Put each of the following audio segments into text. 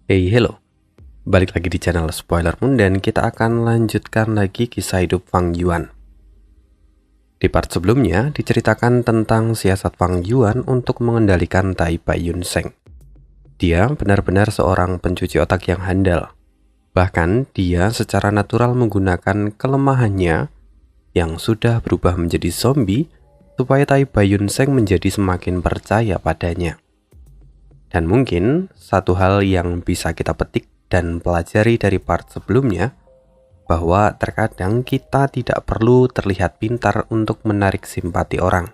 Hey, hello. Balik lagi di channel Spoiler Moon dan kita akan lanjutkan lagi kisah hidup Fang Yuan. Di part sebelumnya diceritakan tentang siasat Fang Yuan untuk mengendalikan Tai Bai Yun Seng. Dia benar-benar seorang pencuci otak yang handal. Bahkan dia secara natural menggunakan kelemahannya yang sudah berubah menjadi zombie supaya Tai Bai Yun Seng menjadi semakin percaya padanya. Dan mungkin satu hal yang bisa kita petik dan pelajari dari part sebelumnya, bahwa terkadang kita tidak perlu terlihat pintar untuk menarik simpati orang.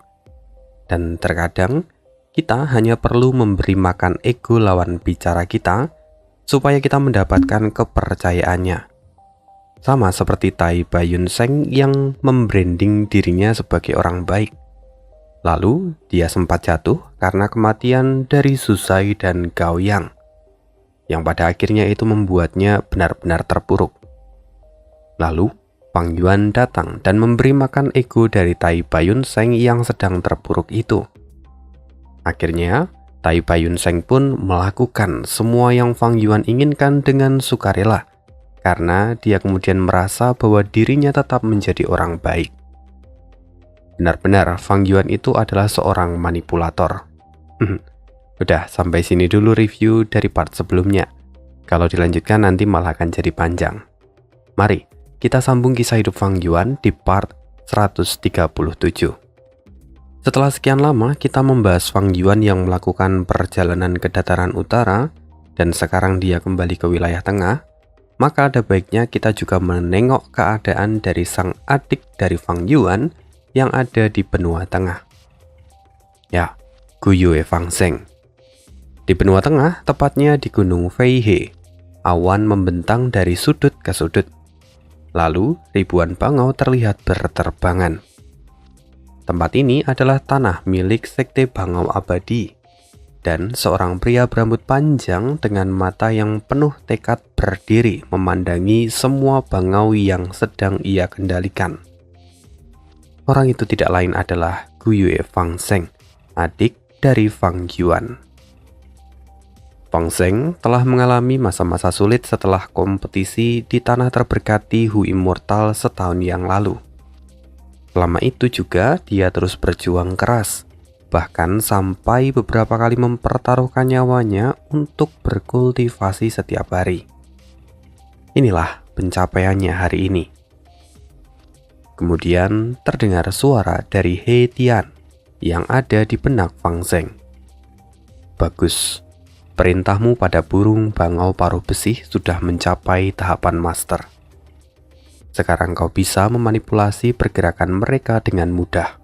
Dan terkadang kita hanya perlu memberi makan ego lawan bicara kita supaya kita mendapatkan kepercayaannya. Sama seperti Tai Bai Yun Seng yang membranding dirinya sebagai orang baik. Lalu dia sempat jatuh karena kematian dari Su Zai dan Gao Yang, yang pada akhirnya itu membuatnya benar-benar terpuruk. Lalu Fang Yuan datang dan memberi makan ego dari Tai Bai Yun Seng yang sedang terpuruk itu. Akhirnya Tai Bai Yun Seng pun melakukan semua yang Fang Yuan inginkan dengan sukarela, karena dia kemudian merasa bahwa dirinya tetap menjadi orang baik. Benar-benar Fang Yuan itu adalah seorang manipulator. Udah, sampai sini dulu review dari part sebelumnya. Kalau dilanjutkan nanti malah akan jadi panjang. Mari kita sambung kisah hidup Fang Yuan di part 137. Setelah sekian lama kita membahas Fang Yuan yang melakukan perjalanan ke dataran utara dan sekarang dia kembali ke wilayah tengah, maka ada baiknya kita juga menengok keadaan dari sang adik dari Fang Yuan yang ada di benua tengah. Ya, Guyue Fang Zeng. Di benua tengah, tepatnya di Gunung Feihe, awan membentang dari sudut ke sudut. Lalu, ribuan bangau terlihat berterbangan. Tempat ini adalah tanah milik Sekte Bangau Abadi, dan seorang pria berambut panjang dengan mata yang penuh tekad berdiri memandangi semua bangau yang sedang ia kendalikan. Orang itu tidak lain adalah Guyue Fang Zeng, adik dari Fang Yuan. Fang Zeng telah mengalami masa-masa sulit setelah kompetisi di tanah terberkati Hu Immortal setahun yang lalu. Selama itu juga dia terus berjuang keras, bahkan sampai beberapa kali mempertaruhkan nyawanya untuk berkultivasi setiap hari. Inilah pencapaiannya hari ini. Kemudian terdengar suara dari He Tian yang ada di benak Fang Zeng. Bagus, perintahmu pada burung bangau paruh besi sudah mencapai tahapan master. Sekarang kau bisa memanipulasi pergerakan mereka dengan mudah.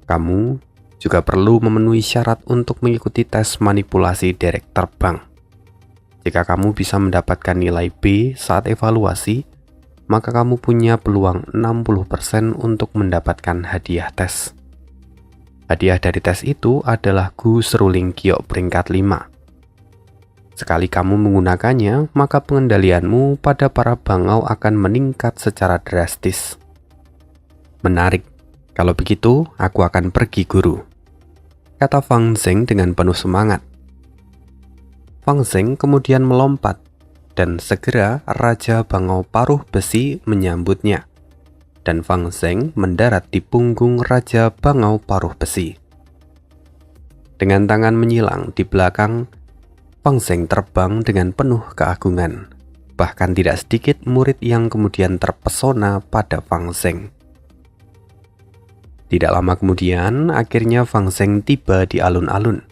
Kamu juga perlu memenuhi syarat untuk mengikuti tes manipulasi derek terbang. Jika kamu bisa mendapatkan nilai B saat evaluasi, maka kamu punya peluang 60% untuk mendapatkan hadiah tes. Hadiah dari tes itu adalah Gu Seruling Giok peringkat 5. Sekali kamu menggunakannya, maka pengendalianmu pada para bangau akan meningkat secara drastis. Menarik, kalau begitu aku akan pergi guru, kata Fang Zeng dengan penuh semangat. Fang Zeng kemudian melompat, dan segera Raja Bangau Paruh Besi menyambutnya, dan Fang Zeng mendarat di punggung Raja Bangau Paruh Besi. Dengan tangan menyilang di belakang, Fang Zeng terbang dengan penuh keagungan. Bahkan tidak sedikit murid yang kemudian terpesona pada Fang Zeng. Tidak lama kemudian, akhirnya Fang Zeng tiba di alun-alun.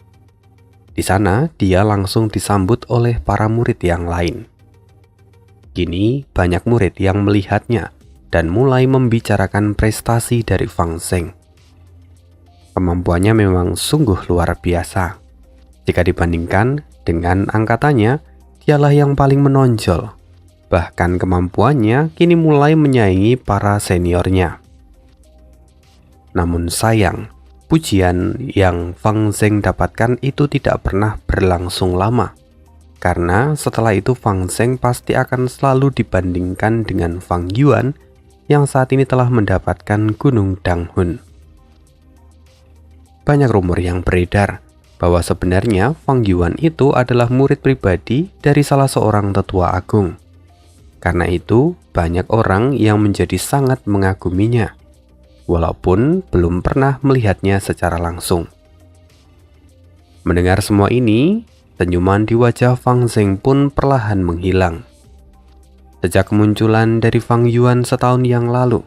Di sana, dia langsung disambut oleh para murid yang lain. Kini banyak murid yang melihatnya dan mulai membicarakan prestasi dari Fang Zeng. Kemampuannya memang sungguh luar biasa. Jika dibandingkan dengan angkatannya, dialah yang paling menonjol. Bahkan kemampuannya kini mulai menyaingi para seniornya. Namun sayang, pujian yang Fang Zeng dapatkan itu tidak pernah berlangsung lama. Karena setelah itu Fang Zeng pasti akan selalu dibandingkan dengan Fang Yuan yang saat ini telah mendapatkan Gunung Danghun. Banyak rumor yang beredar bahwa sebenarnya Fang Yuan itu adalah murid pribadi dari salah seorang tetua agung. Karena itu, banyak orang yang menjadi sangat mengaguminya, walaupun belum pernah melihatnya secara langsung. Mendengar semua ini, senyuman di wajah Fang Zeng pun perlahan menghilang. Sejak kemunculan dari Fang Yuan setahun yang lalu,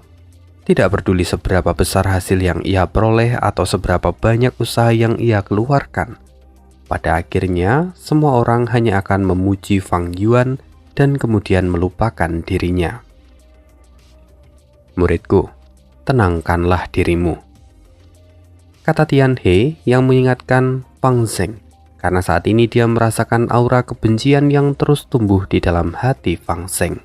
tidak peduli seberapa besar hasil yang ia peroleh atau seberapa banyak usaha yang ia keluarkan, pada akhirnya semua orang hanya akan memuji Fang Yuan dan kemudian melupakan dirinya. Muridku, tenangkanlah dirimu, kata Tian He yang mengingatkan Fang Zeng, karena saat ini dia merasakan aura kebencian yang terus tumbuh di dalam hati Fang Zeng.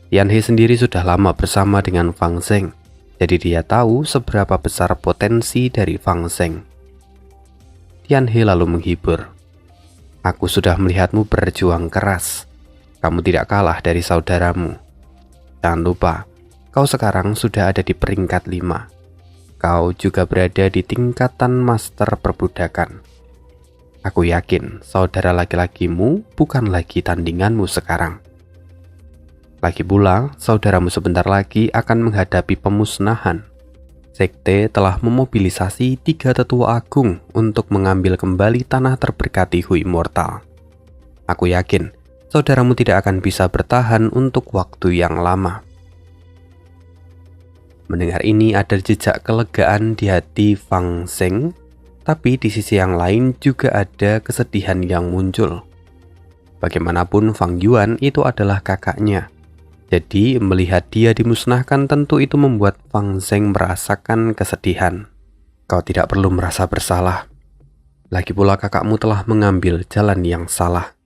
Tian He sendiri sudah lama bersama dengan Fang Zeng, jadi dia tahu seberapa besar potensi dari Fang Zeng. Tian He lalu menghibur. Aku sudah melihatmu berjuang keras. Kamu tidak kalah dari saudaramu. Jangan lupa, kau sekarang sudah ada di peringkat 5. Kau juga berada di tingkatan master perbudakan. Aku yakin saudara laki-lakimu bukan lagi tandinganmu sekarang. Lagi pula, saudaramu sebentar lagi akan menghadapi pemusnahan. Sekte telah memobilisasi 3 tetua agung untuk mengambil kembali tanah terberkati Hui Mortal. Aku yakin saudaramu tidak akan bisa bertahan untuk waktu yang lama. Mendengar ini ada jejak kelegaan di hati Fang Zeng, tapi di sisi yang lain juga ada kesedihan yang muncul. Bagaimanapun Fang Yuan itu adalah kakaknya. Jadi melihat dia dimusnahkan tentu itu membuat Fang Zeng merasakan kesedihan. Kau tidak perlu merasa bersalah. Lagi pula kakakmu telah mengambil jalan yang salah.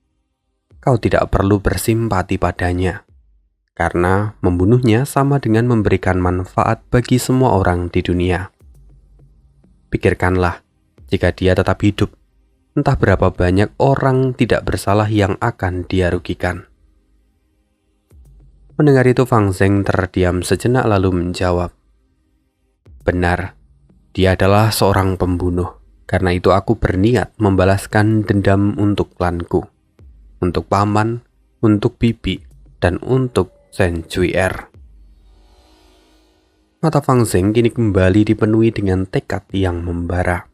Kau tidak perlu bersimpati padanya. Karena membunuhnya sama dengan memberikan manfaat bagi semua orang di dunia. Pikirkanlah, jika dia tetap hidup, entah berapa banyak orang tidak bersalah yang akan dia rugikan. Mendengar itu Fang Zeng terdiam sejenak lalu menjawab, benar, dia adalah seorang pembunuh. Karena itu aku berniat membalaskan dendam untuk klanku, untuk paman, untuk bibi, dan untuk Shen Jui'er. Mata Fang Zeng kini kembali dipenuhi dengan tekad yang membara.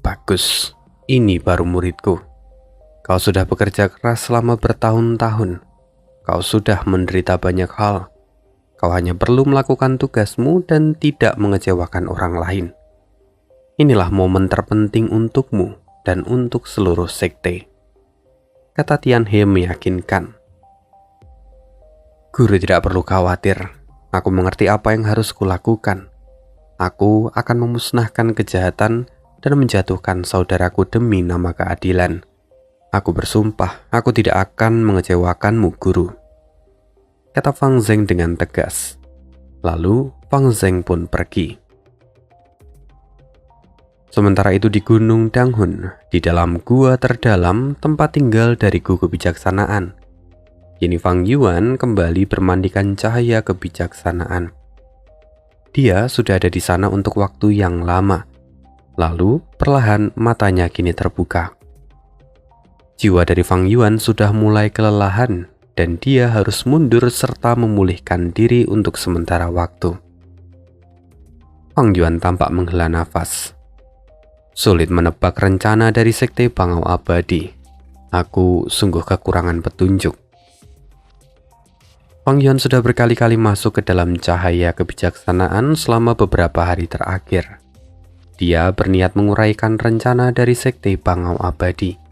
Bagus, ini baru muridku. Kau sudah bekerja keras selama bertahun-tahun. Kau sudah menderita banyak hal. Kau hanya perlu melakukan tugasmu dan tidak mengecewakan orang lain. Inilah momen terpenting untukmu dan untuk seluruh sekte, kata Tian He meyakinkan. Guru tidak perlu khawatir. Aku mengerti apa yang harus kulakukan. Aku akan memusnahkan kejahatan dan menjatuhkan saudaraku demi nama keadilan. Aku bersumpah, aku tidak akan mengecewakanmu, guru, kata Fang Zeng dengan tegas. Lalu Fang Zeng pun pergi. Sementara itu di Gunung Danghun, di dalam gua terdalam tempat tinggal dari Guru Kebijaksanaan, kini Fang Yuan kembali bermandikan cahaya kebijaksanaan. Dia sudah ada di sana untuk waktu yang lama. Lalu perlahan matanya kini terbuka. Jiwa dari Fang Yuan sudah mulai kelelahan dan dia harus mundur serta memulihkan diri untuk sementara waktu. Fang Yuan tampak menghela nafas. Sulit menebak rencana dari Sekte Bangau Abadi. Aku sungguh kekurangan petunjuk. Fang Yuan sudah berkali-kali masuk ke dalam cahaya kebijaksanaan selama beberapa hari terakhir. Dia berniat menguraikan rencana dari Sekte Bangau Abadi.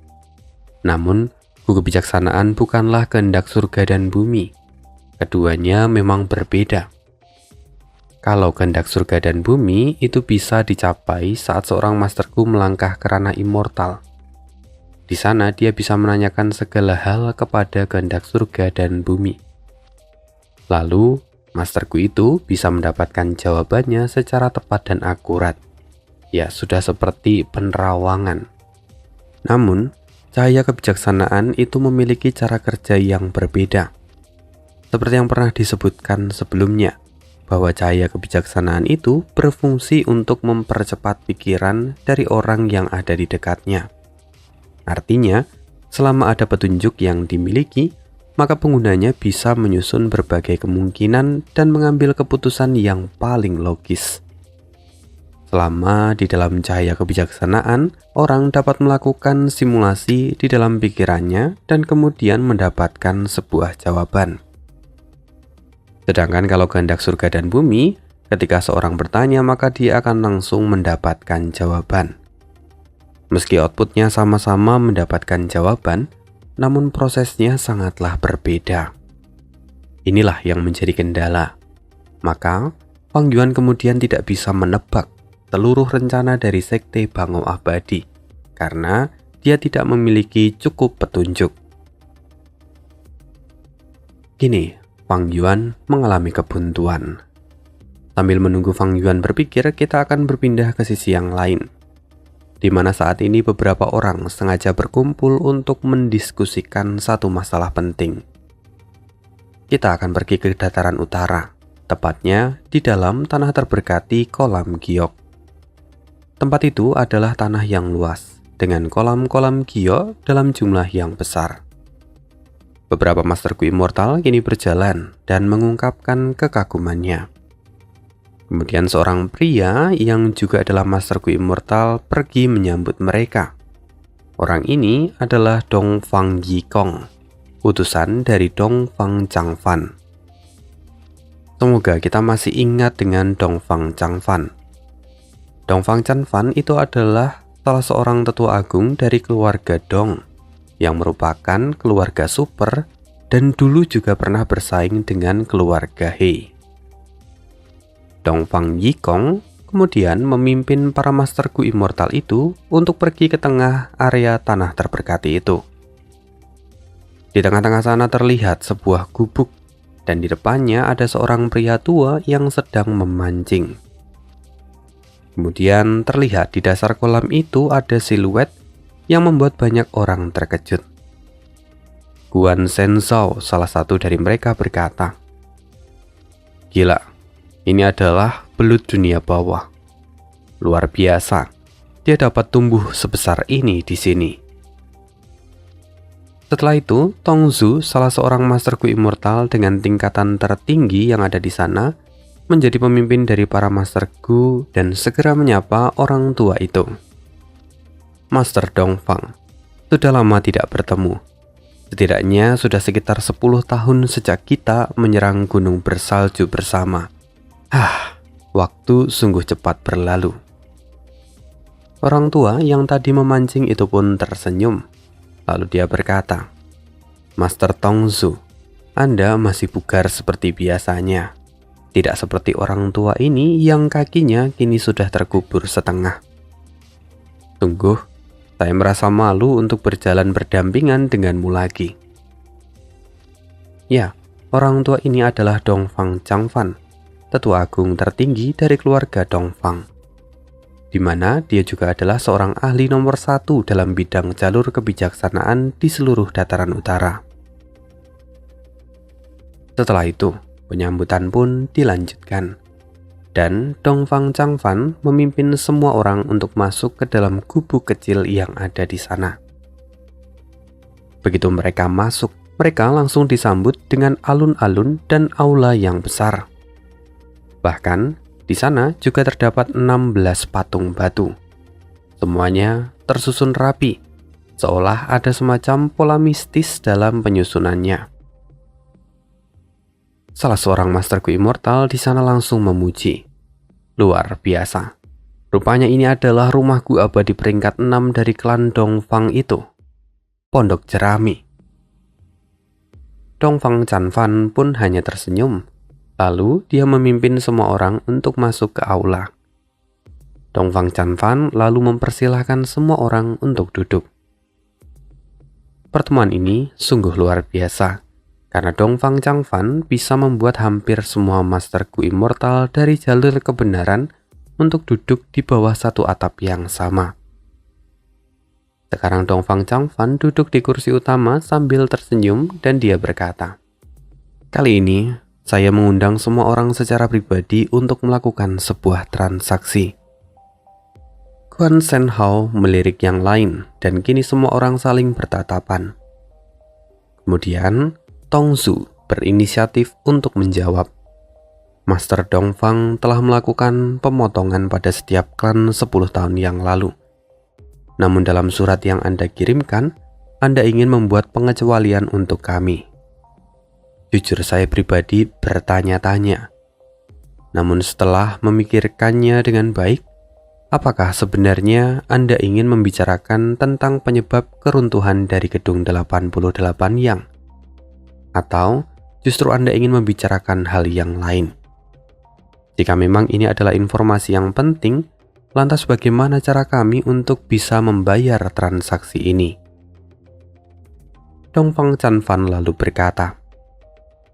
Namun, kebijaksanaan bukanlah kehendak surga dan bumi. Keduanya memang berbeda. Kalau kehendak surga dan bumi itu bisa dicapai saat seorang masterku melangkah ke ranah immortal. Di sana dia bisa menanyakan segala hal kepada kehendak surga dan bumi. Lalu, masterku itu bisa mendapatkan jawabannya secara tepat dan akurat. Ya, sudah seperti penerawangan. Namun, cahaya kebijaksanaan itu memiliki cara kerja yang berbeda. Seperti yang pernah disebutkan sebelumnya, bahwa cahaya kebijaksanaan itu berfungsi untuk mempercepat pikiran dari orang yang ada di dekatnya. Artinya, selama ada petunjuk yang dimiliki, maka penggunanya bisa menyusun berbagai kemungkinan dan mengambil keputusan yang paling logis. Selama di dalam cahaya kebijaksanaan, orang dapat melakukan simulasi di dalam pikirannya dan kemudian mendapatkan sebuah jawaban. Sedangkan kalau kehendak surga dan bumi, ketika seorang bertanya maka dia akan langsung mendapatkan jawaban. Meski outputnya sama-sama mendapatkan jawaban, namun prosesnya sangatlah berbeda. Inilah yang menjadi kendala. Maka, Fang Yuan kemudian tidak bisa menebak seluruh rencana dari Sekte Bangau Abadi, karena dia tidak memiliki cukup petunjuk. Kini, Fang Yuan mengalami kebuntuan. Sambil menunggu Fang Yuan berpikir, kita akan berpindah ke sisi yang lain, di mana saat ini beberapa orang sengaja berkumpul untuk mendiskusikan satu masalah penting. Kita akan pergi ke dataran utara, tepatnya di dalam tanah terberkati kolam giok. Tempat itu adalah tanah yang luas, dengan kolam-kolam giok dalam jumlah yang besar. Beberapa masterku immortal kini berjalan dan mengungkapkan kekagumannya. Kemudian seorang pria yang juga adalah masterku immortal pergi menyambut mereka. Orang ini adalah Dong Fang Yikong, utusan dari Dong Fang Changfan. Semoga kita masih ingat dengan Dong Fang Changfan. Dong Fang Changfan itu adalah salah seorang tetua agung dari keluarga Dong, yang merupakan keluarga super dan dulu juga pernah bersaing dengan keluarga He. Dong Fang Yikong kemudian memimpin para masterku immortal itu untuk pergi ke tengah area tanah terberkati itu. Di tengah-tengah sana terlihat sebuah gubuk, dan di depannya ada seorang pria tua yang sedang memancing. Kemudian terlihat di dasar kolam itu ada siluet yang membuat banyak orang terkejut. Guan Shenzhou, salah satu dari mereka, berkata, "Gila, ini adalah belut dunia bawah. Luar biasa, dia dapat tumbuh sebesar ini di sini." Setelah itu, Tongzu, salah seorang masterku immortal dengan tingkatan tertinggi yang ada di sana, menjadi pemimpin dari para masterku dan segera menyapa orang tua itu. "Master Dongfang, sudah lama tidak bertemu. Setidaknya sudah sekitar 10 tahun sejak kita menyerang gunung bersalju bersama. Waktu sungguh cepat berlalu." Orang tua yang tadi memancing itu pun tersenyum. Lalu dia berkata, "Master Tongzu, Anda masih bugar seperti biasanya. Tidak seperti orang tua ini yang kakinya kini sudah terkubur setengah. Sungguh, saya merasa malu untuk berjalan berdampingan denganmu lagi." Ya, orang tua ini adalah Dong Fang Changfan, tetua agung tertinggi dari keluarga Dong Fang, di mana dia juga adalah seorang ahli nomor 1 dalam bidang jalur kebijaksanaan di seluruh dataran utara. Setelah itu, penyambutan pun dilanjutkan, dan Dong Fang Changfan memimpin semua orang untuk masuk ke dalam gubuk kecil yang ada di sana. Begitu mereka masuk, mereka langsung disambut dengan alun-alun dan aula yang besar. Bahkan, di sana juga terdapat 16 patung batu. Semuanya tersusun rapi, seolah ada semacam pola mistis dalam penyusunannya. Salah seorang masterku immortal di sana langsung memuji, "Luar biasa. Rupanya ini adalah rumah gua abadi peringkat 6 dari klan Dong Fang itu. Pondok Jerami." Dong Fang Changfan pun hanya tersenyum. Lalu dia memimpin semua orang untuk masuk ke aula. Dong Fang Changfan lalu mempersilahkan semua orang untuk duduk. Pertemuan ini sungguh luar biasa, karena Dong Fang Changfan bisa membuat hampir semua masterku immortal dari jalur kebenaran untuk duduk di bawah satu atap yang sama. Sekarang Dong Fang Changfan duduk di kursi utama sambil tersenyum dan dia berkata, "Kali ini saya mengundang semua orang secara pribadi untuk melakukan sebuah transaksi. Guan Shenhao melirik yang lain dan kini semua orang saling bertatapan. Kemudian, Tongzu berinisiatif untuk menjawab. Master Dongfang telah melakukan pemotongan pada setiap klan 10 tahun yang lalu. Namun dalam surat yang Anda kirimkan, Anda ingin membuat pengecualian untuk kami. Jujur saya pribadi bertanya-tanya. Namun setelah memikirkannya dengan baik, apakah sebenarnya Anda ingin membicarakan tentang penyebab keruntuhan dari gedung 88 Yang? Atau justru Anda ingin membicarakan hal yang lain? Jika memang ini adalah informasi yang penting, lantas bagaimana cara kami untuk bisa membayar transaksi ini? Dongfang Chanfan lalu berkata,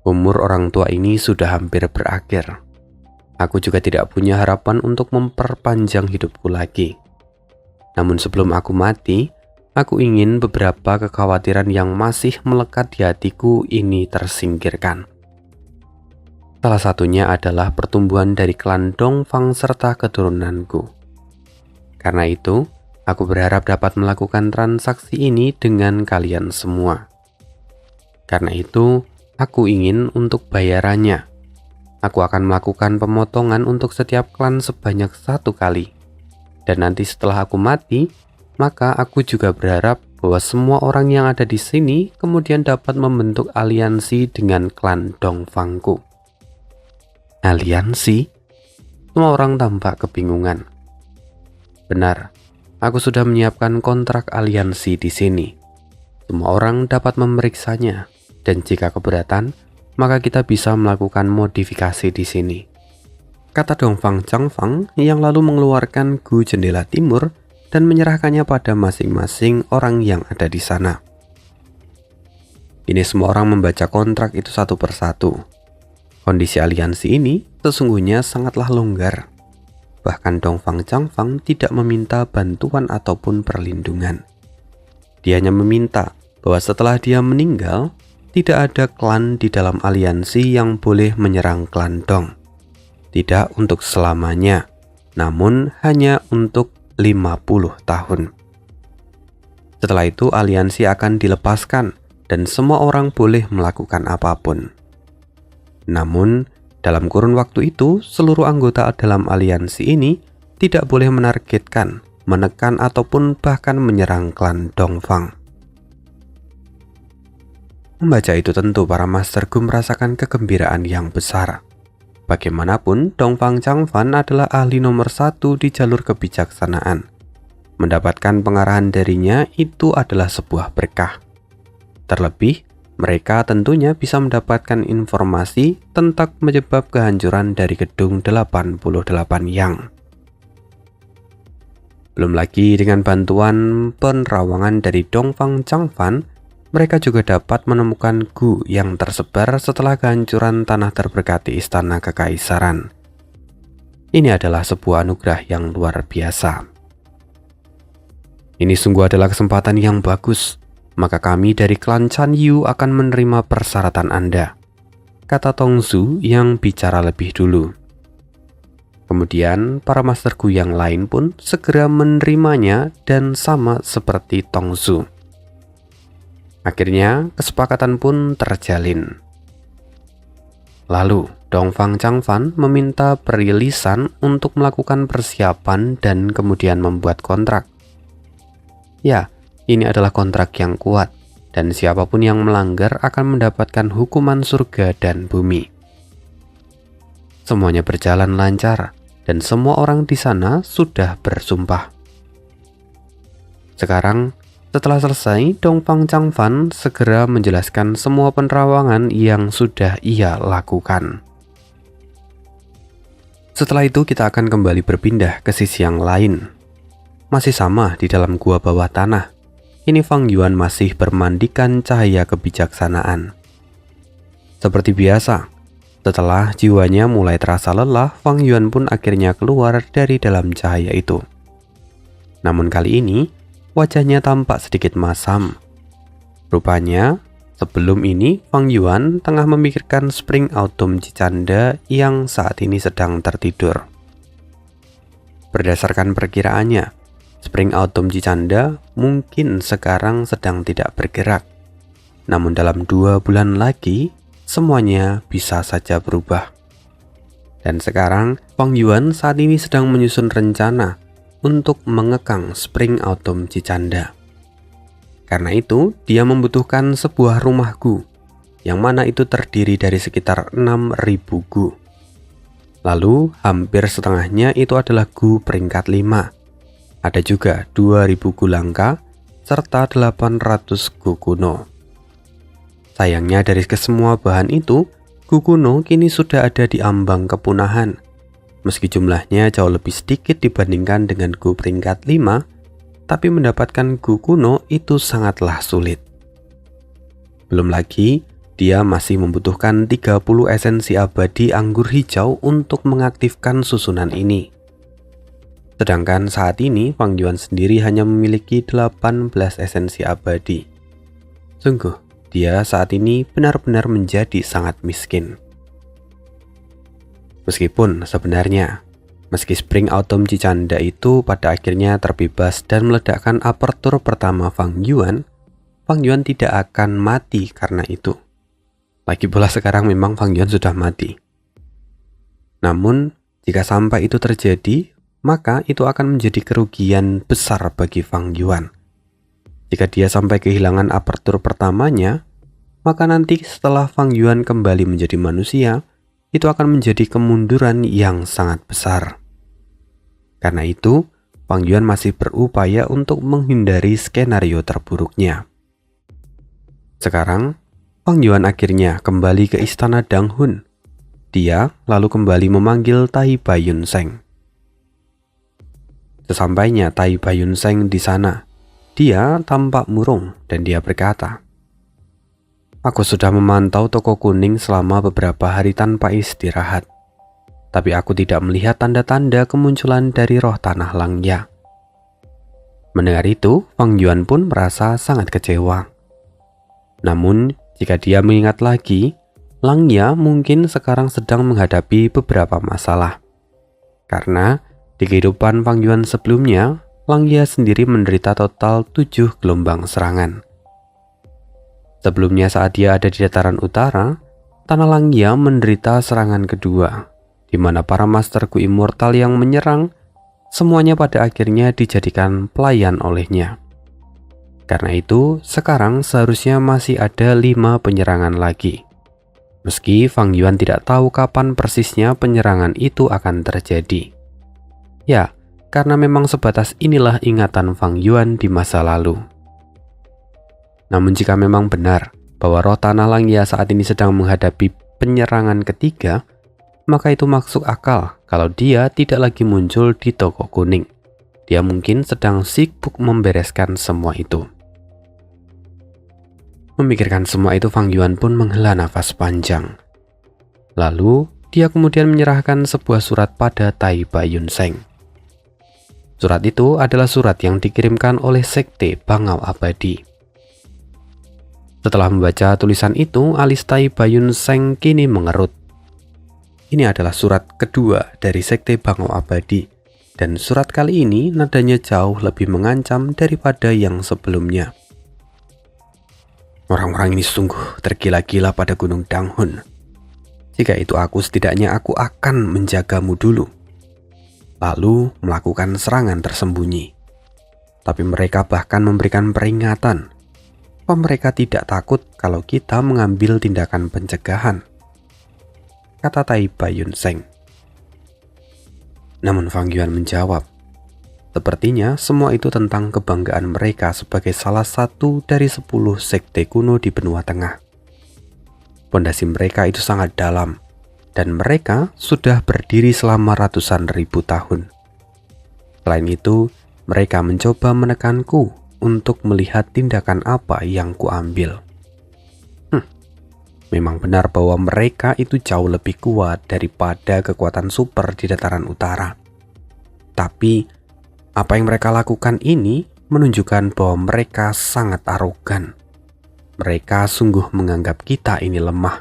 umur orang tua ini sudah hampir berakhir. Aku juga tidak punya harapan untuk memperpanjang hidupku lagi. Namun sebelum aku mati, aku ingin beberapa kekhawatiran yang masih melekat di hatiku ini tersingkirkan. Salah satunya adalah pertumbuhan dari klan Dongfang serta keturunanku. Karena itu, aku berharap dapat melakukan transaksi ini dengan kalian semua. Karena itu, aku ingin untuk bayarannya. Aku akan melakukan pemotongan untuk setiap klan sebanyak 1 kali. Dan nanti setelah aku mati, maka aku juga berharap bahwa semua orang yang ada di sini kemudian dapat membentuk aliansi dengan klan Dongfangku. Aliansi? Semua orang tampak kebingungan. Benar, aku sudah menyiapkan kontrak aliansi di sini. Semua orang dapat memeriksanya, dan jika keberatan, maka kita bisa melakukan modifikasi di sini. Kata Dongfang Changfang yang lalu mengeluarkan gu jendela timur dan menyerahkannya pada masing-masing orang yang ada di sana. Ini semua orang membaca kontrak itu satu persatu. Kondisi aliansi ini sesungguhnya sangatlah longgar. Bahkan Dongfang Changfang tidak meminta bantuan ataupun perlindungan. Dia hanya meminta bahwa setelah dia meninggal, tidak ada klan di dalam aliansi yang boleh menyerang klan Dong. Tidak untuk selamanya, namun hanya untuk 50 tahun. Setelah itu aliansi akan dilepaskan dan semua orang boleh melakukan apapun. Namun, dalam kurun waktu itu, seluruh anggota dalam aliansi ini tidak boleh menargetkan, menekan ataupun bahkan menyerang klan Dongfang. Membaca itu tentu para Master Gu merasakan kegembiraan yang besar. Bagaimanapun, Dongfang Changfan adalah ahli nomor 1 di jalur kebijaksanaan. Mendapatkan pengarahan darinya itu adalah sebuah berkah. Terlebih, mereka tentunya bisa mendapatkan informasi tentang penyebab kehancuran dari gedung 88 Yang. Belum lagi dengan bantuan penerawangan dari Dongfang Changfan, mereka juga dapat menemukan gu yang tersebar setelah kehancuran tanah terberkati Istana Kekaisaran. Ini adalah sebuah anugerah yang luar biasa. Ini sungguh adalah kesempatan yang bagus. Maka kami dari klan Chan Yu akan menerima persyaratan Anda, kata Tongzu yang bicara lebih dulu. Kemudian para Master Gu yang lain pun segera menerimanya dan sama seperti Tongzu. Akhirnya kesepakatan pun terjalin. Lalu Dongfang Changfan meminta perilisan untuk melakukan persiapan dan kemudian membuat kontrak. Ya, ini adalah kontrak yang kuat, dan siapapun yang melanggar akan mendapatkan hukuman surga dan bumi. Semuanya berjalan lancar, dan semua orang di sana sudah bersumpah. Sekarang, setelah selesai, Dongfang Changfan segera menjelaskan semua penerawangan yang sudah ia lakukan. Setelah itu kita akan kembali berpindah ke sisi yang lain. Masih sama di dalam gua bawah tanah. Ini Fang Yuan masih bermandikan cahaya kebijaksanaan. Seperti biasa, setelah jiwanya mulai terasa lelah, Fang Yuan pun akhirnya keluar dari dalam cahaya itu. Namun kali ini, wajahnya tampak sedikit masam. Rupanya, Sebelum ini, Fang Yuan tengah memikirkan Spring Autumn Cicanda yang saat ini sedang tertidur. Berdasarkan perkiraannya, Spring Autumn Cicanda mungkin sekarang sedang tidak bergerak. Namun dalam 2 bulan lagi, semuanya bisa saja berubah. Dan sekarang, Fang Yuan saat ini sedang menyusun rencana untuk mengekang Spring Autumn Cicanda. Karena itu, dia membutuhkan sebuah rumah gu, yang mana itu terdiri dari sekitar 6.000 gu. Lalu, hampir setengahnya itu adalah gu peringkat 5. Ada juga 2.000 gu langka, serta 800 gu kuno. Sayangnya dari kesemua bahan itu, gu kuno kini sudah ada di ambang kepunahan. Meski jumlahnya jauh lebih sedikit dibandingkan dengan gu peringkat 5, tapi mendapatkan gu kuno itu sangatlah sulit. Belum lagi, dia masih membutuhkan 30 esensi abadi anggur hijau untuk mengaktifkan susunan ini. Sedangkan saat ini, Fang Yuan sendiri hanya memiliki 18 esensi abadi. Sungguh, dia saat ini benar-benar menjadi sangat miskin. Meskipun sebenarnya, meski Spring Autumn Cicanda itu pada akhirnya terbebas dan meledakkan apertur pertama Fang Yuan tidak akan mati karena itu. Lagi pula sekarang memang Fang Yuan sudah mati. Namun, jika sampai itu terjadi, maka itu akan menjadi kerugian besar bagi Fang Yuan. Jika dia sampai kehilangan apertur pertamanya, maka nanti setelah Fang Yuan kembali menjadi manusia, itu akan menjadi kemunduran yang sangat besar. Karena itu, Fang Yuan masih berupaya untuk menghindari skenario terburuknya. Sekarang, Fang Yuan akhirnya kembali ke istana Dang Hun. Dia lalu kembali memanggil Tai Baiyun Seng. Sesampainya Tai Baiyun Seng di sana, dia tampak murung dan dia berkata, "Aku sudah memantau toko kuning selama beberapa hari tanpa istirahat. Tapi aku tidak melihat tanda-tanda kemunculan dari roh tanah Langya." Mendengar itu, Fang Yuan pun merasa sangat kecewa. Namun, jika dia mengingat lagi, Langya mungkin sekarang sedang menghadapi beberapa masalah. Karena di kehidupan Fang Yuan sebelumnya, Langya sendiri menderita total 7 gelombang serangan. Sebelumnya saat dia ada di dataran utara, tanah Langya menderita serangan kedua, di mana para Master Gu Immortal yang menyerang, semuanya pada akhirnya dijadikan pelayan olehnya. Karena itu, sekarang seharusnya masih ada 5 penyerangan lagi. Meski Fang Yuan tidak tahu kapan persisnya penyerangan itu akan terjadi. Ya, karena memang sebatas inilah ingatan Fang Yuan di masa lalu. Namun jika memang benar bahwa roh tanah Langya saat ini sedang menghadapi penyerangan ketiga, maka itu masuk akal kalau dia tidak lagi muncul di toko kuning. Dia mungkin sedang sibuk membereskan semua itu. Memikirkan semua itu, Fang Yuan pun menghela nafas panjang. Lalu, dia kemudian menyerahkan sebuah surat pada Tai Baiyun Seng. Surat itu adalah surat yang dikirimkan oleh Sekte Bangau Abadi. Setelah membaca tulisan itu, alis Tai Baiyun Seng kini mengerut. Ini adalah surat kedua dari Sekte Bangau Abadi, dan surat kali ini nadanya jauh lebih mengancam daripada yang sebelumnya. Orang-orang ini sungguh tergila-gila pada Gunung Dang Hun. Jika itu setidaknya aku akan menjagamu dulu, lalu melakukan serangan tersembunyi. Tapi mereka bahkan memberikan peringatan bahwa mereka tidak takut kalau kita mengambil tindakan pencegahan, kata Tai Baiyun Seng. Namun Fang Yuan menjawab, sepertinya semua itu tentang kebanggaan mereka sebagai salah satu dari 10 sekte kuno di benua tengah. Pondasi mereka itu sangat dalam, dan mereka sudah berdiri selama ratusan ribu tahun. Selain itu, mereka mencoba menekanku untuk melihat tindakan apa yang kuambil. Memang benar bahwa mereka itu jauh lebih kuat daripada kekuatan super di dataran utara. Tapi, apa yang mereka lakukan ini menunjukkan bahwa mereka sangat arogan. mereka sungguh menganggap kita ini lemah.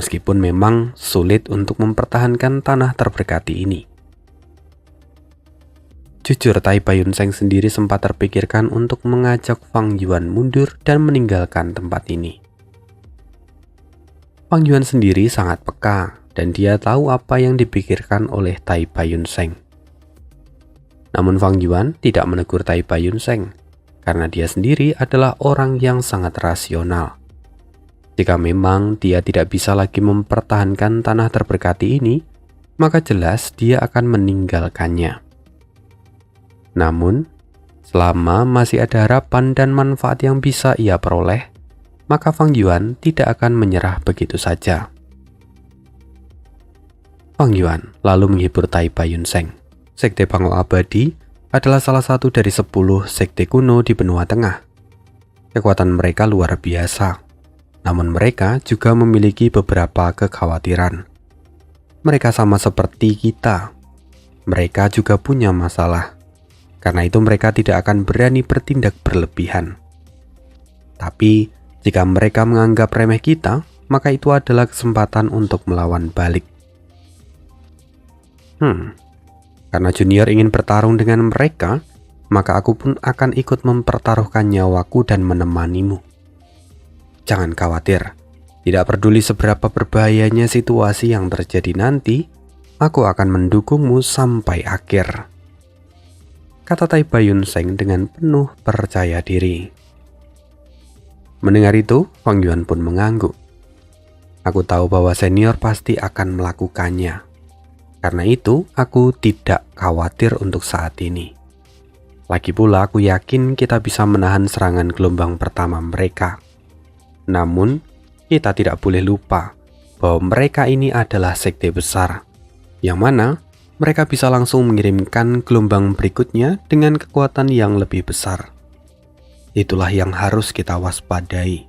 Meskipun memang sulit untuk mempertahankan tanah terberkati ini. Jujur, Tai Bayun-seng sendiri sempat terpikirkan untuk mengajak Fang Yuan mundur dan meninggalkan tempat ini. Fang Yuan sendiri sangat peka dan dia tahu apa yang dipikirkan oleh Tai Bayun-seng. Namun Fang Yuan tidak menegur Tai Bayun-seng karena dia sendiri adalah orang yang sangat rasional. Jika memang dia tidak bisa lagi mempertahankan tanah terberkati ini, maka jelas dia akan meninggalkannya. Namun, selama masih ada harapan dan manfaat yang bisa ia peroleh, maka Fang Yuan tidak akan menyerah begitu saja. Fang Yuan lalu menghibur Tai Bayun-seng. Sekte Bangau Abadi adalah salah satu dari 10 sekte kuno di benua tengah. Kekuatan mereka luar biasa, namun mereka juga memiliki beberapa kekhawatiran. Mereka sama seperti kita. Mereka juga punya masalah. Karena itu mereka tidak akan berani bertindak berlebihan. Tapi, jika mereka menganggap remeh kita, maka itu adalah kesempatan untuk melawan balik. Karena junior ingin bertarung dengan mereka, maka aku pun akan ikut mempertaruhkan nyawaku dan menemanimu. Jangan khawatir, tidak peduli seberapa berbahayanya situasi yang terjadi nanti, aku akan mendukungmu sampai akhir. Kata Tai Bayun-seng dengan penuh percaya diri. Mendengar itu, Fang Yuan pun mengangguk. Aku tahu bahwa senior pasti akan melakukannya. Karena itu, aku tidak khawatir untuk saat ini. Lagi pula aku yakin kita bisa menahan serangan gelombang pertama mereka. Namun, kita tidak boleh lupa bahwa mereka ini adalah sekte besar, yang mana mereka bisa langsung mengirimkan gelombang berikutnya dengan kekuatan yang lebih besar. Itulah yang harus kita waspadai.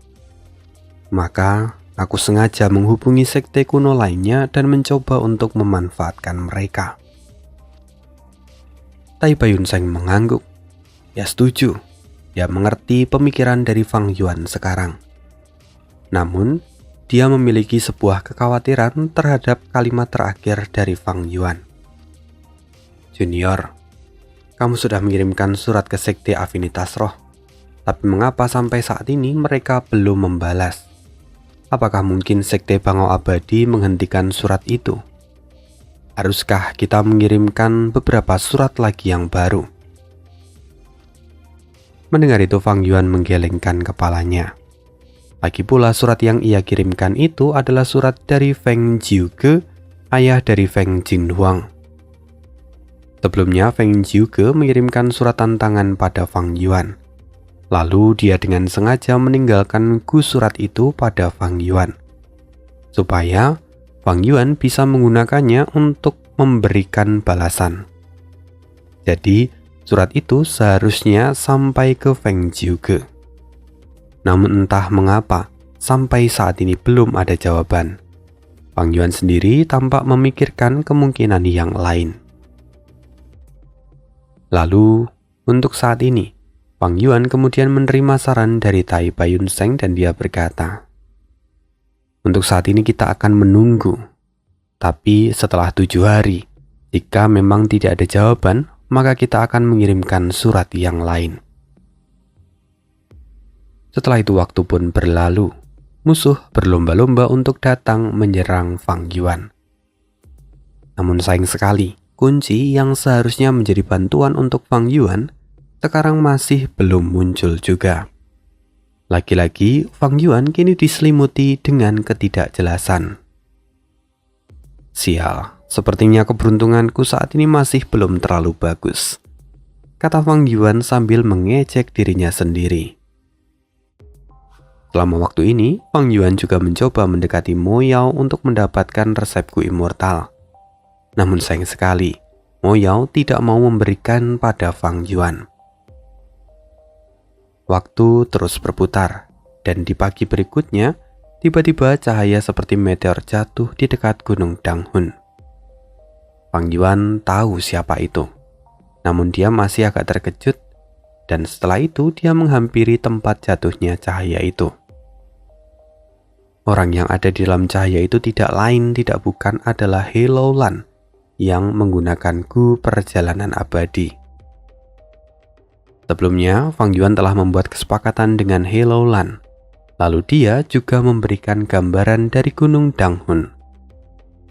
Maka, aku sengaja menghubungi sekte kuno lainnya dan mencoba untuk memanfaatkan mereka. Tai Bayun-seng mengangguk. Ya setuju, dia mengerti pemikiran dari Fang Yuan sekarang. Namun, dia memiliki sebuah kekhawatiran terhadap kalimat terakhir dari Fang Yuan. Junior, kamu sudah mengirimkan surat ke sekte Afinitas Roh, tapi mengapa sampai saat ini mereka belum membalas? Apakah mungkin sekte Bangau Abadi menghentikan surat itu? Haruskah kita mengirimkan beberapa surat lagi yang baru? Mendengar itu, Fang Yuan menggelengkan kepalanya. Lagi pula surat yang ia kirimkan itu adalah surat dari Feng Jiuge, ayah dari Feng Jinhuang. Sebelumnya, Feng Jiuge mengirimkan surat tantangan pada Fang Yuan. Lalu dia dengan sengaja meninggalkan surat itu pada Fang Yuan, supaya Fang Yuan bisa menggunakannya untuk memberikan balasan. Jadi, surat itu seharusnya sampai ke Feng Jiuge. Namun entah mengapa, sampai saat ini belum ada jawaban. Fang Yuan sendiri tampak memikirkan kemungkinan yang lain. Lalu, untuk saat ini, Fang Yuan kemudian menerima saran dari Tai Bayun-seng dan dia berkata, untuk saat ini kita akan menunggu. Tapi setelah 7 hari, jika memang tidak ada jawaban, maka kita akan mengirimkan surat yang lain. Setelah itu waktu pun berlalu. Musuh berlomba-lomba untuk datang menyerang Fang Yuan. Namun sayang sekali, kunci yang seharusnya menjadi bantuan untuk Fang Yuan sekarang masih belum muncul juga. Lagi-lagi, Fang Yuan kini diselimuti dengan ketidakjelasan. Sial, sepertinya keberuntunganku saat ini masih belum terlalu bagus, kata Fang Yuan sambil mengejek dirinya sendiri. Selama waktu ini, Fang Yuan juga mencoba mendekati Mo Yao untuk mendapatkan resep Gu Immortal. Namun sayang sekali, Mo Yao tidak mau memberikan pada Fang Yuan. Waktu terus berputar, dan di pagi berikutnya, tiba-tiba cahaya seperti meteor jatuh di dekat gunung Danghun. Fang Yuan tahu siapa itu, namun dia masih agak terkejut dan setelah itu dia menghampiri tempat jatuhnya cahaya itu. Orang yang ada di dalam cahaya itu tidak lain tidak bukan adalah He Lo Lan yang menggunakan gu perjalanan abadi. Sebelumnya, Fang Yuan telah membuat kesepakatan dengan He Lo Lan. Lalu dia juga memberikan gambaran dari Gunung Danghun.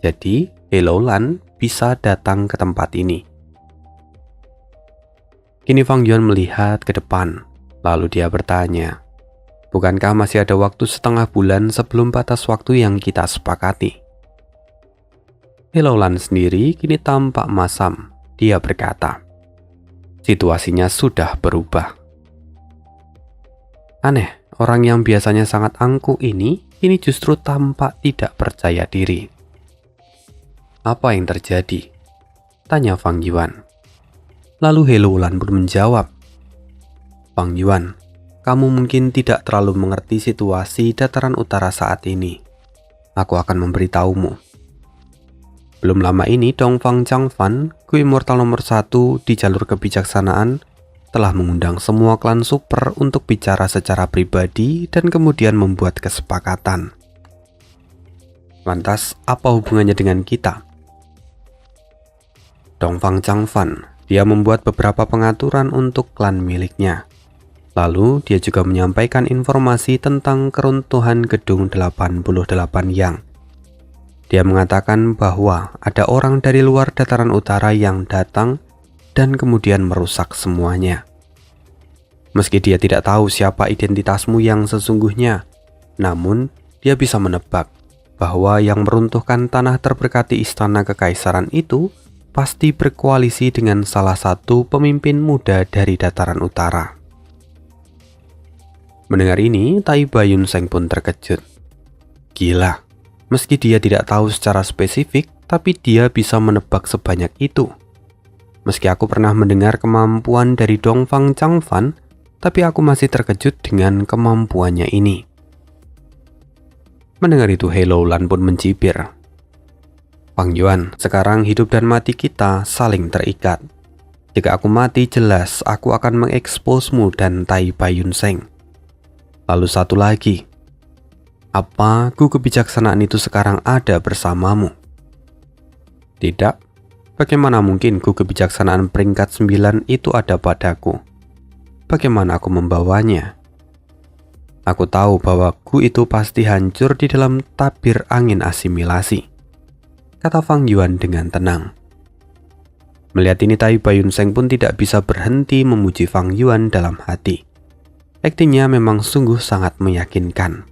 Jadi, He Lo Lan bisa datang ke tempat ini. Kini Fang Yuan melihat ke depan, lalu dia bertanya, "Bukankah masih ada waktu setengah bulan sebelum batas waktu yang kita sepakati?" He Lo Lan sendiri kini tampak masam. Dia berkata, "Situasinya sudah berubah." Aneh, orang yang biasanya sangat angkuh ini justru tampak tidak percaya diri. "Apa yang terjadi?" tanya Fang Yuan. Lalu He Lo Lan pun menjawab, "Fang Yuan, kamu mungkin tidak terlalu mengerti situasi dataran utara saat ini. Aku akan memberitahumu. Belum lama ini Dongfang Changfan, Gu Immortal nomor 1 di jalur kebijaksanaan, telah mengundang semua klan super untuk bicara secara pribadi dan kemudian membuat kesepakatan. Lantas, apa hubungannya dengan kita?" Dongfang Changfan, dia membuat beberapa pengaturan untuk klan miliknya. Lalu dia juga menyampaikan informasi tentang keruntuhan gedung 88 Yang. Dia mengatakan bahwa ada orang dari luar dataran utara yang datang dan kemudian merusak semuanya. Meski dia tidak tahu siapa identitasmu yang sesungguhnya, namun dia bisa menebak bahwa yang meruntuhkan tanah terberkati istana kekaisaran itu pasti berkoalisi dengan salah satu pemimpin muda dari dataran utara. Mendengar ini, Tai Bayun Seng pun terkejut. Gila, meski dia tidak tahu secara spesifik, tapi dia bisa menebak sebanyak itu. Meski aku pernah mendengar kemampuan dari Dongfang Changfan, tapi aku masih terkejut dengan kemampuannya ini. Mendengar itu, He Lo Lan pun mencibir. "Fang Yuan, sekarang hidup dan mati kita saling terikat. Jika aku mati, jelas aku akan mengeksposmu dan Tai Bayun Seng. Lalu satu lagi, apa gu kebijaksanaan itu sekarang ada bersamamu?" "Tidak, bagaimana mungkin gu kebijaksanaan peringkat 9 itu ada padaku? Bagaimana aku membawanya? Aku tahu bahwa gu itu pasti hancur di dalam tabir angin asimilasi," kata Fang Yuan dengan tenang. Melihat ini, Tai Bayun Seng pun tidak bisa berhenti memuji Fang Yuan dalam hati. Aktingnya memang sungguh sangat meyakinkan.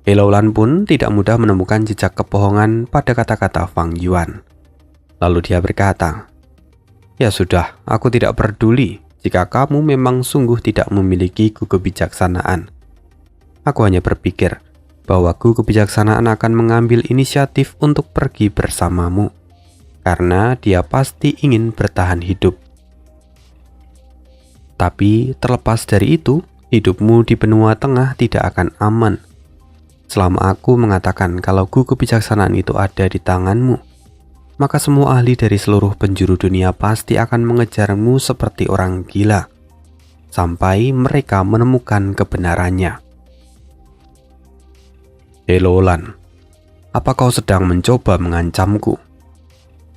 He Lo Lan pun tidak mudah menemukan jejak kebohongan pada kata-kata Fang Yuan. Lalu dia berkata, "Ya sudah, aku tidak peduli jika kamu memang sungguh tidak memiliki gu kebijaksanaan. Aku hanya berpikir bahwa gu kebijaksanaan akan mengambil inisiatif untuk pergi bersamamu, karena dia pasti ingin bertahan hidup. Tapi terlepas dari itu, hidupmu di benua tengah tidak akan aman. Selama aku mengatakan kalau gu kebijaksanaan itu ada di tanganmu, maka semua ahli dari seluruh penjuru dunia pasti akan mengejarmu seperti orang gila, sampai mereka menemukan kebenarannya." "He Lo Lan, apa kau sedang mencoba mengancamku?"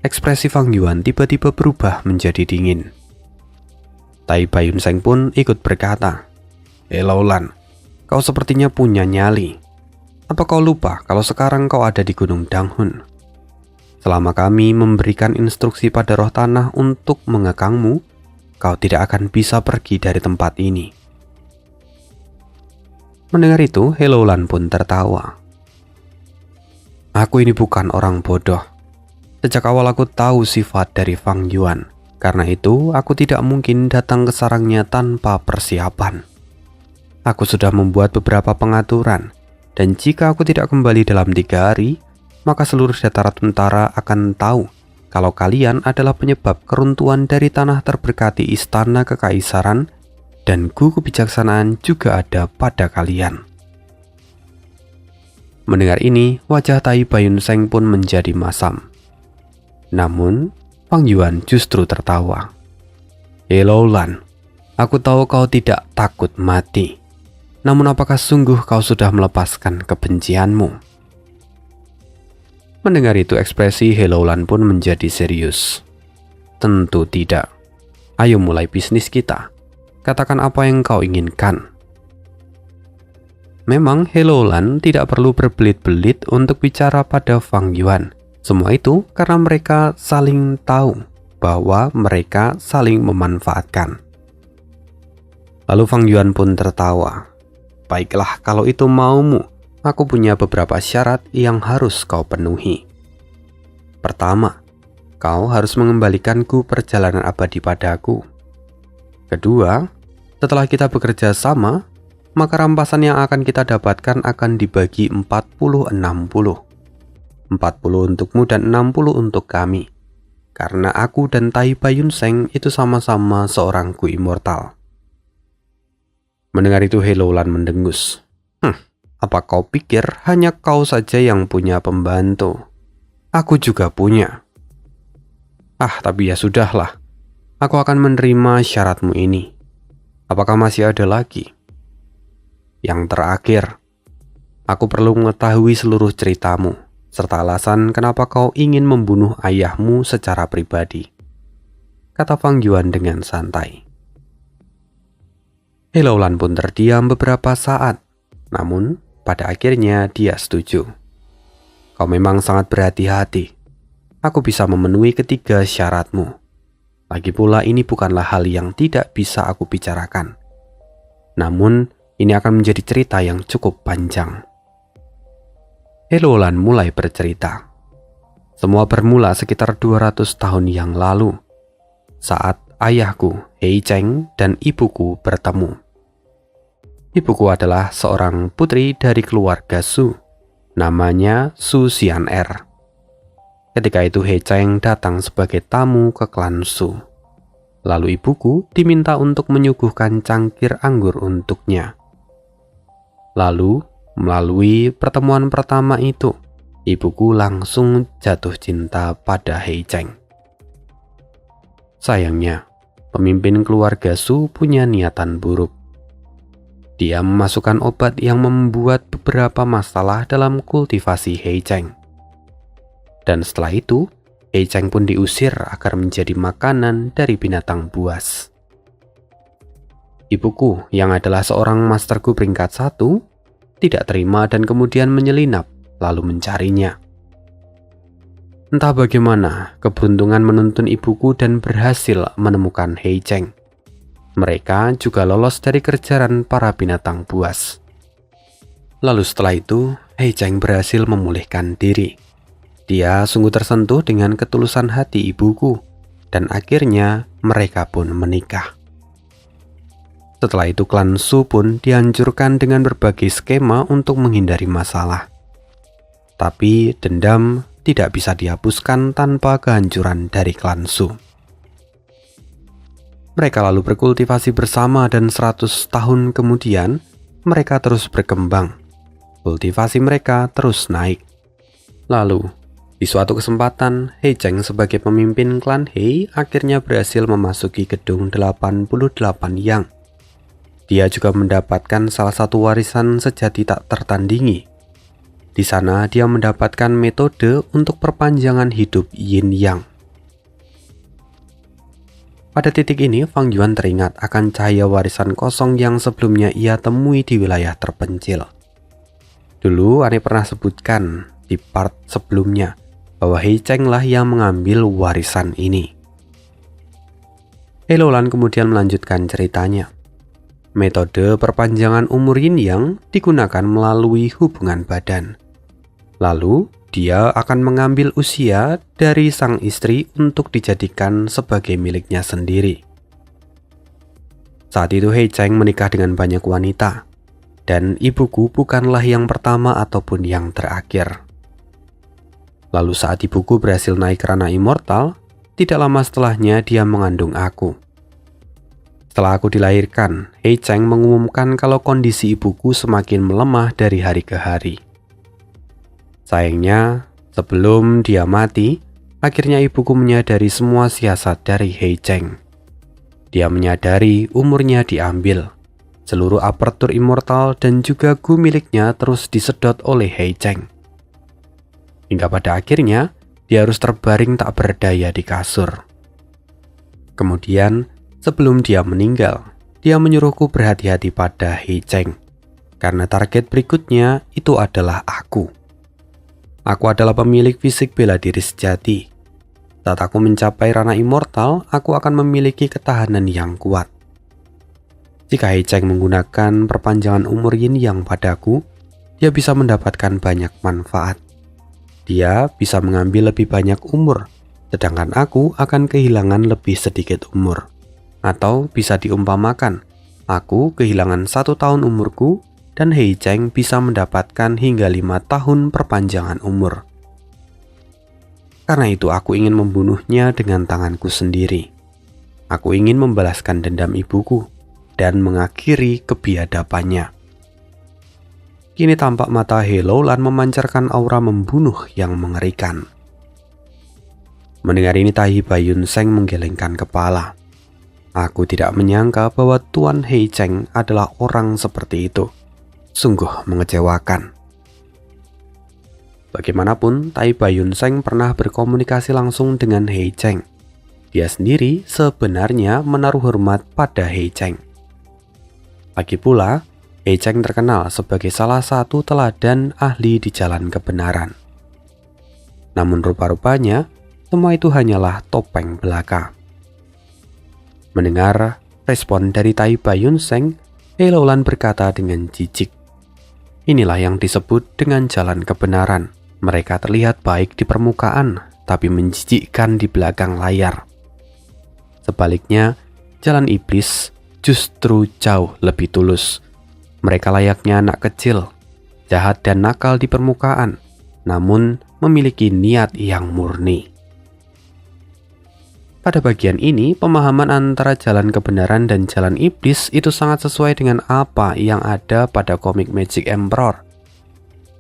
Ekspresi Fang Yuan tiba-tiba berubah menjadi dingin. Tai Bayun Seng pun ikut berkata, "He Lo Lan, kau sepertinya punya nyali. Apa kau lupa kalau sekarang kau ada di Gunung Danghun? Selama kami memberikan instruksi pada roh tanah untuk mengekangmu, kau tidak akan bisa pergi dari tempat ini." Mendengar itu, He Lo Lan pun tertawa. "Aku ini bukan orang bodoh. Sejak awal aku tahu sifat dari Fang Yuan. Karena itu, aku tidak mungkin datang ke sarangnya tanpa persiapan. Aku sudah membuat beberapa pengaturan, dan jika aku tidak kembali dalam 3 hari, maka seluruh dataran utara akan tahu kalau kalian adalah penyebab keruntuhan dari tanah terberkati istana kekaisaran, dan gu kebijaksanaan juga ada pada kalian." Mendengar ini, wajah Tai Bayun Seng pun menjadi masam. Namun, Fang Yuan justru tertawa. Hello Lan, aku tahu kau tidak takut mati. Namun apakah sungguh kau sudah melepaskan kebencianmu? Mendengar itu ekspresi Hello Lan pun menjadi serius. Tentu tidak. Ayo mulai bisnis kita. Katakan apa yang kau inginkan. Memang Hello Lan tidak perlu berbelit-belit untuk bicara pada Fang Yuan. Semua itu karena mereka saling tahu bahwa mereka saling memanfaatkan. Lalu Fang Yuan pun tertawa. Baiklah, kalau itu maumu, aku punya beberapa syarat yang harus kau penuhi. Pertama, kau harus mengembalikanku perjalanan abadi padaku. Kedua, setelah kita bekerja sama, maka rampasan yang akan kita dapatkan akan dibagi 40-60. 40 untukmu dan 60 untuk kami. Karena aku dan Tai Bayun Seng itu sama-sama seorang Gu immortal. Mendengar itu Hello Lan mendengus. Apa kau pikir hanya kau saja yang punya pembantu? Aku juga punya. Tapi ya sudahlah. Aku akan menerima syaratmu ini. Apakah masih ada lagi? Yang terakhir, aku perlu mengetahui seluruh ceritamu, serta alasan kenapa kau ingin membunuh ayahmu secara pribadi, kata Fang Yuan dengan santai. Hello Lan pun terdiam beberapa saat, namun pada akhirnya dia setuju. Kau memang sangat berhati-hati. Aku bisa memenuhi ketiga syaratmu. Lagi pula ini bukanlah hal yang tidak bisa aku bicarakan. Namun ini akan menjadi cerita yang cukup panjang. Hello Lan mulai bercerita. Semua bermula sekitar 200 tahun yang lalu, saat ayahku, Hei Cheng, dan ibuku bertemu. Ibuku adalah seorang putri dari keluarga Su, namanya Su Xian'er. Ketika itu Hei Cheng datang sebagai tamu ke klan Su. Lalu ibuku diminta untuk menyuguhkan cangkir anggur untuknya. Lalu, melalui pertemuan pertama itu, ibuku langsung jatuh cinta pada Hei Cheng. Sayangnya, pemimpin keluarga Su punya niatan buruk. Dia memasukkan obat yang membuat beberapa masalah dalam kultivasi Hei Cheng. Dan setelah itu, Hei Cheng pun diusir agar menjadi makanan dari binatang buas. Ibuku, yang adalah seorang masterku peringkat 1, tidak terima dan kemudian menyelinap, lalu mencarinya. Entah bagaimana, keberuntungan menuntun ibuku dan berhasil menemukan Hei Cheng. Mereka juga lolos dari kejaran para binatang buas. Lalu setelah itu, Hei Cheng berhasil memulihkan diri. Dia sungguh tersentuh dengan ketulusan hati ibuku, dan akhirnya mereka pun menikah. Setelah itu klan Su pun dihancurkan dengan berbagai skema untuk menghindari masalah. Tapi dendam tidak bisa dihapuskan tanpa kehancuran dari klan Su. Mereka lalu berkultivasi bersama dan 100 tahun kemudian mereka terus berkembang. Kultivasi mereka terus naik. Lalu, di suatu kesempatan, Hei Cheng sebagai pemimpin klan Hei akhirnya berhasil memasuki gedung 88 Yang. Dia juga mendapatkan salah satu warisan sejati tak tertandingi. Di sana dia mendapatkan metode untuk perpanjangan hidup Yin Yang. Pada titik ini, Fang Yuan teringat akan cahaya warisan kosong yang sebelumnya ia temui di wilayah terpencil. Dulu, Ane pernah sebutkan di part sebelumnya bahwa Hei Cheng lah yang mengambil warisan ini. Hello Lan kemudian melanjutkan ceritanya. Metode perpanjangan umur Yin Yang digunakan melalui hubungan badan. Lalu, dia akan mengambil usia dari sang istri untuk dijadikan sebagai miliknya sendiri. Saat itu Hei Cheng menikah dengan banyak wanita, dan ibuku bukanlah yang pertama ataupun yang terakhir. Lalu saat ibuku berhasil naik ke ranah immortal, tidak lama setelahnya dia mengandung aku. Setelah aku dilahirkan, Hei Cheng mengumumkan kalau kondisi ibuku semakin melemah dari hari ke hari. Sayangnya, sebelum dia mati, akhirnya ibuku menyadari semua siasat dari Hei Cheng. Dia menyadari umurnya diambil. Seluruh apertur immortal dan juga gu miliknya terus disedot oleh Hei Cheng. Hingga pada akhirnya, dia harus terbaring tak berdaya di kasur. Kemudian, sebelum dia meninggal, dia menyuruhku berhati-hati pada Hei Cheng. Karena target berikutnya itu adalah aku. Aku adalah pemilik fisik bela diri sejati. Saat aku mencapai ranah immortal, aku akan memiliki ketahanan yang kuat. Jika Hei Cheng menggunakan perpanjangan umur yin yang padaku, dia bisa mendapatkan banyak manfaat. Dia bisa mengambil lebih banyak umur, sedangkan aku akan kehilangan lebih sedikit umur. Atau bisa diumpamakan, aku kehilangan 1 tahun umurku, dan Hei Cheng bisa mendapatkan hingga 5 tahun perpanjangan umur. Karena itu aku ingin membunuhnya dengan tanganku sendiri. Aku ingin membalaskan dendam ibuku dan mengakhiri kebiadabannya. Kini tampak mata Hei Loulan memancarkan aura membunuh yang mengerikan. Mendengar ini Tai Baiyun Seng menggelengkan kepala. Aku tidak menyangka bahwa Tuan Hei Cheng adalah orang seperti itu. Sungguh mengecewakan. Bagaimanapun, Tai Baiyun Seng pernah berkomunikasi langsung dengan Hei Cheng. Dia sendiri sebenarnya menaruh hormat pada Hei Cheng. Lagi pula, Hei Cheng terkenal sebagai salah satu teladan ahli di jalan kebenaran. Namun rupa-rupanya, semua itu hanyalah topeng belaka. Mendengar respon dari Tai Baiyun Seng, Hei Loulan berkata dengan jijik, "Inilah yang disebut dengan jalan kebenaran. Mereka terlihat baik di permukaan, tapi menjijikkan di belakang layar. Sebaliknya, jalan iblis justru jauh lebih tulus. Mereka layaknya anak kecil, jahat dan nakal di permukaan, namun memiliki niat yang murni." Pada bagian ini, pemahaman antara jalan kebenaran dan jalan iblis itu sangat sesuai dengan apa yang ada pada komik Magic Emperor.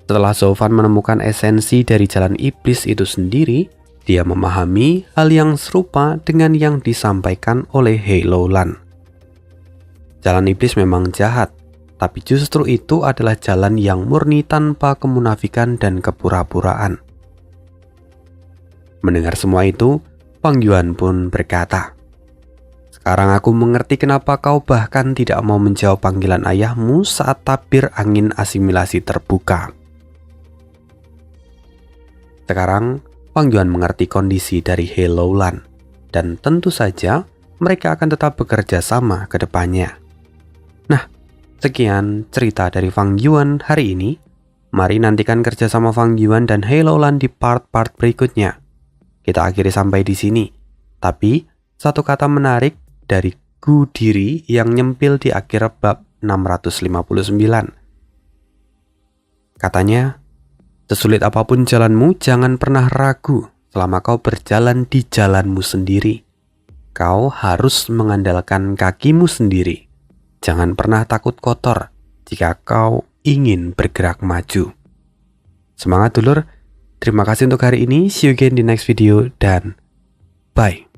Setelah Zhou Fan menemukan esensi dari jalan iblis itu sendiri, dia memahami hal yang serupa dengan yang disampaikan oleh Hei Loulan. Jalan iblis memang jahat, tapi justru itu adalah jalan yang murni tanpa kemunafikan dan kepura-puraan. Mendengar semua itu, Fang Yuan pun berkata, "Sekarang aku mengerti kenapa kau bahkan tidak mau menjawab panggilan ayahmu saat tabir angin asimilasi terbuka." Sekarang, Fang Yuan mengerti kondisi dari Hei Loulan, dan tentu saja mereka akan tetap bekerja sama ke depannya. Nah, sekian cerita dari Fang Yuan hari ini. Mari nantikan kerjasama Fang Yuan dan Hei Loulan di part-part berikutnya. Kita akhiri sampai di sini. Tapi, satu kata menarik dari Gu Diri yang nyempil di akhir bab 659. Katanya, "Sesulit apapun jalanmu, jangan pernah ragu selama kau berjalan di jalanmu sendiri. Kau harus mengandalkan kakimu sendiri. Jangan pernah takut kotor jika kau ingin bergerak maju." Semangat dulur, terima kasih untuk hari ini, see you again di next video, dan bye.